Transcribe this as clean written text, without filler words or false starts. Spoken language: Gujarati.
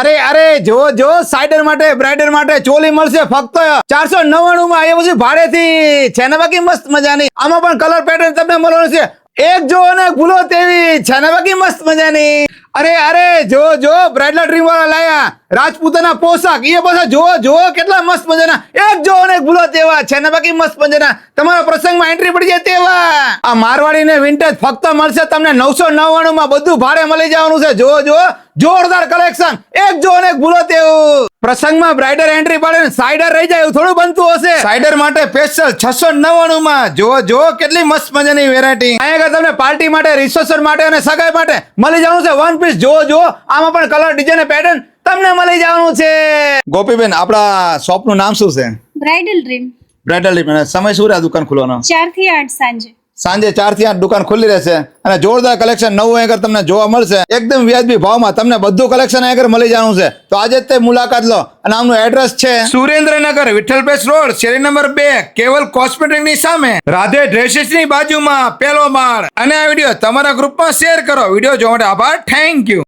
અરે અરે જો જો સાઈડર માટે બ્રાઇડર માટે ચોલી મળશે ફક્ત 499 માં. એ પછી ભાડેથી છે ને બાકી મસ્ત મજાની. આમાં પણ કલર પેટર્ન તમને મળવાનું છે. એક જો અને ભૂલો તેવી છે ને બાકી મસ્ત મજાની. અરે અરે જો જો બ્રાઇડલ ડ્રીમ વાળા લાયા રાજપૂતાના પોશાક. એ પાછા જો જો કેટલા મસ્ત મજાના. એક જો અને ભૂલો તેવા છે ને બાકી મસ્ત મજાના. તમારા પ્રસંગમાં એન્ટ્રી પડી જાય તેવા. આ મારવાડી ને વિન્ટેજ ફક્ત મળશે તમને 999 માં. બધું ભાડે મળી જવાનું છે. જો જો જોરદાર કલેક્શન. એક જો અને ભૂલો તેવું. પ્રસંગમાં બ્રાઇડર એન્ટ્રી પાડે ને સાઈડર રહી જાય એવું થોડું બનતું હશે. સાઈડર માટે સ્પેશિયલ 699 માં. જો જો કેટલી મસ્ત મજાની વેરાયટી. અહીંયા તમને પાર્ટી માટે રિસેપ્શન માટે અને સગાઈ માટે મળી જવાનું છે વન પીસ. જો જો આમાં પણ કલર ડિઝાઇન પેટર્ન તમને મળી જવાનું છે. ગોપીબેન આપણા શોપ નું નામ શું છે? Bridal dream. Bridal dream. સમય શું રહે દુકાન ખુલવાનો? 4 થી 8 સાંજે. સાંજે 4 થી 8 દુકાન ખુલ્લી રહેશે અને જોરદાર કલેક્શન નવું આગળ તમને જોવા મળશે. એકદમ વ્યાજબી ભાવમાં તમને બધું કલેક્શન આગળ મળી જવાનું છે. તો આજે જ તે મુલાકાત લો. અને આમનું એડ્રેસ છે સુરેન્દ્રનગર વિઠ્ઠલપેશ રોડ, શેરી નંબર 2, કેવલ કોસ્મેટિક ની સામે, રાધે ડ્રેસીસ ની બાજુમાં, પહેલો માળ. અને આ વિડીયો તમારા ગ્રુપમાં શેર કરો. વિડીયો જોવા માટે આભાર. Thank you.